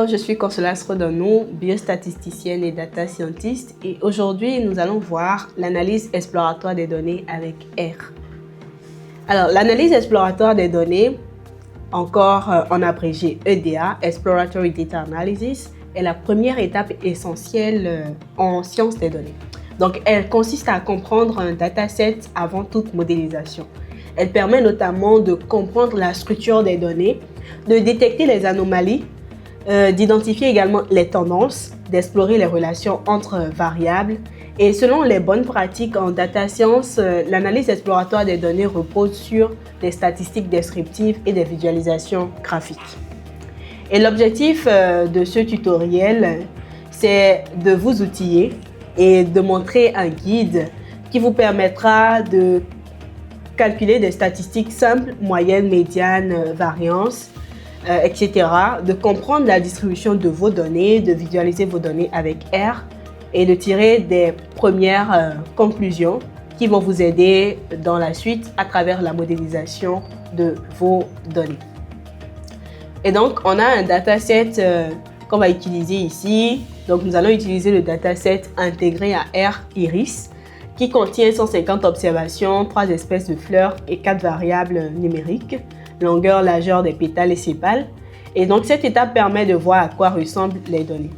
Je suis Consola Srodonou, biostatisticienne et data scientist, et aujourd'hui nous allons voir l'analyse exploratoire des données avec R. Alors l'analyse exploratoire des données, encore en abrégé EDA, Exploratory Data Analysis, est la première étape essentielle en sciences des données. Donc elle consiste à comprendre un dataset avant toute modélisation. Elle permet notamment de comprendre la structure des données, de détecter les anomalies, d'identifier également les tendances, d'explorer les relations entre variables. Et selon les bonnes pratiques en data science, l'analyse exploratoire des données repose sur des statistiques descriptives et des visualisations graphiques. Et l'objectif de ce tutoriel, c'est de vous outiller et de montrer un guide qui vous permettra de calculer des statistiques simples, moyennes, médianes, variance, etc., de comprendre la distribution de vos données, de visualiser vos données avec R et de tirer des premières conclusions qui vont vous aider dans la suite à travers la modélisation de vos données. Et donc, on a un dataset qu'on va utiliser ici. Donc, nous allons utiliser le dataset intégré à R Iris qui contient 150 observations, 3 espèces de fleurs et 4 variables numériques. Longueur, largeur des pétales et sépales. Et donc, cette étape permet de voir à quoi ressemblent les données.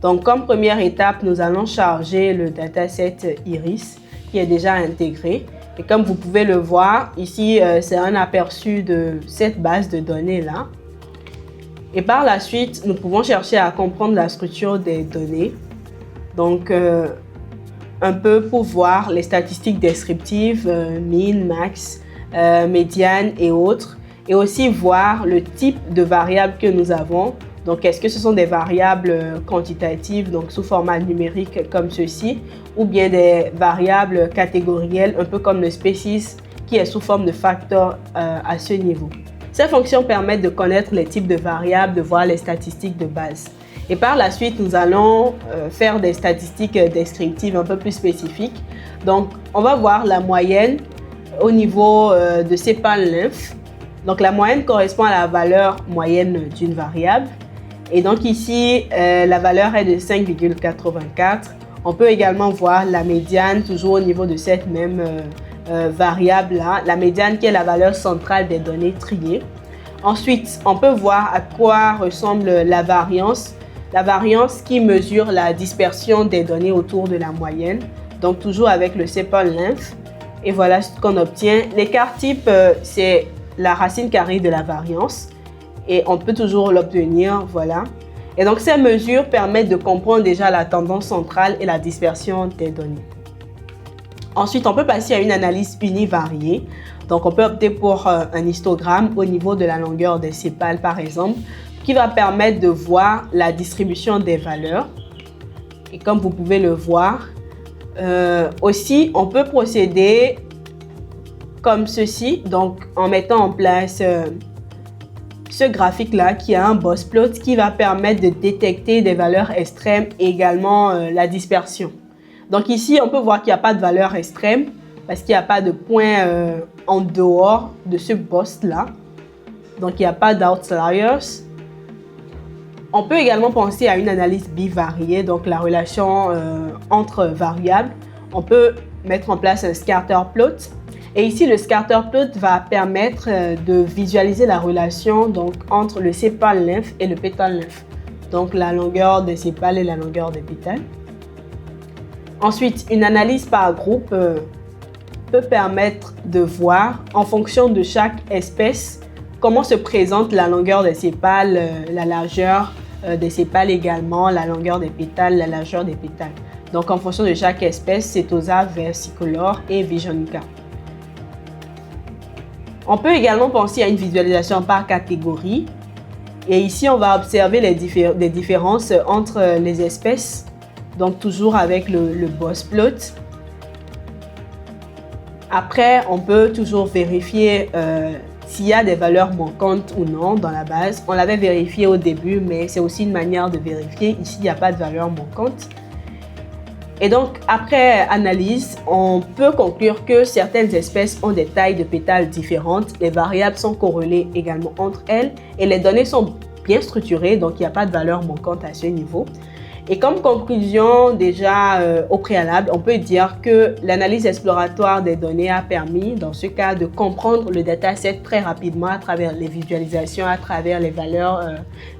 Donc, comme première étape, nous allons charger le dataset Iris qui est déjà intégré. Et comme vous pouvez le voir, ici, c'est un aperçu de cette base de données-là. Et par la suite, nous pouvons chercher à comprendre la structure des données. Donc, un peu pour voir les statistiques descriptives, mean, max, médiane et autres. Et aussi voir le type de variables que nous avons. Donc, est-ce que ce sont des variables quantitatives, donc sous format numérique comme ceci, ou bien des variables catégorielles, un peu comme le species, qui est sous forme de facteur à ce niveau. Ces fonctions permettent de connaître les types de variables, de voir les statistiques de base. Et par la suite, nous allons faire des statistiques descriptives un peu plus spécifiques. Donc, on va voir la moyenne au niveau de sépales lymphes. Donc, la moyenne correspond à la valeur moyenne d'une variable. Et donc ici, la valeur est de 5,84. On peut également voir la médiane, toujours au niveau de cette même variable-là. La médiane qui est la valeur centrale des données triées. Ensuite, on peut voir à quoi ressemble la variance. La variance qui mesure la dispersion des données autour de la moyenne. Donc, toujours avec le sépale lymphe. Et voilà ce qu'on obtient. L'écart type, c'est la racine carrée de la variance et on peut toujours l'obtenir, voilà. Et donc ces mesures permettent de comprendre déjà la tendance centrale et la dispersion des données. Ensuite, on peut passer à une analyse univariée. Donc on peut opter pour un histogramme au niveau de la longueur des sépales par exemple, qui va permettre de voir la distribution des valeurs. Et comme vous pouvez le voir, aussi on peut procéder comme ceci, donc en mettant en place ce graphique-là qui a un boss plot qui va permettre de détecter des valeurs extrêmes et également la dispersion. Donc ici, on peut voir qu'il n'y a pas de valeur extrême parce qu'il n'y a pas de point en dehors de ce boss-là. Donc il n'y a pas d'outliers. On peut également penser à une analyse bivariée, donc la relation entre variables. On peut mettre en place un scatter plot. Et ici, le scatter plot va permettre de visualiser la relation donc, entre le sépale lymphe et le pétale lymphe. Donc, la longueur des sépales et la longueur des pétales. Ensuite, une analyse par groupe peut permettre de voir, en fonction de chaque espèce, comment se présente la longueur des sépales, la largeur des sépales également, la longueur des pétales, la largeur des pétales. Donc, en fonction de chaque espèce, Setosa, versicolor et vijonica. On peut également penser à une visualisation par catégorie. Et ici, on va observer les différences entre les espèces. Donc, toujours avec le boss plot. Après, on peut toujours vérifier s'il y a des valeurs manquantes ou non dans la base. On l'avait vérifié au début, mais c'est aussi une manière de vérifier. Ici, il n'y a pas de valeur manquante. Et donc, après analyse, on peut conclure que certaines espèces ont des tailles de pétales différentes, les variables sont corrélées également entre elles et les données sont bien structuré, donc il n'y a pas de valeur manquante à ce niveau. Et comme conclusion, déjà au préalable, on peut dire que l'analyse exploratoire des données a permis, dans ce cas, de comprendre le dataset très rapidement à travers les visualisations, à travers les valeurs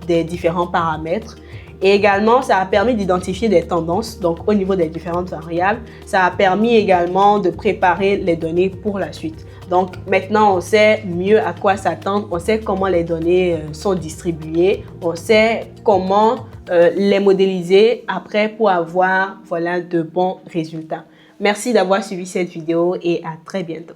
des différents paramètres. Et également, ça a permis d'identifier des tendances, donc au niveau des différentes variables. Ça a permis également de préparer les données pour la suite. Donc maintenant, on sait mieux à quoi s'attendre, on sait comment les données sont distribuées, on sait comment les modéliser après pour avoir de bons résultats. Merci d'avoir suivi cette vidéo et à très bientôt.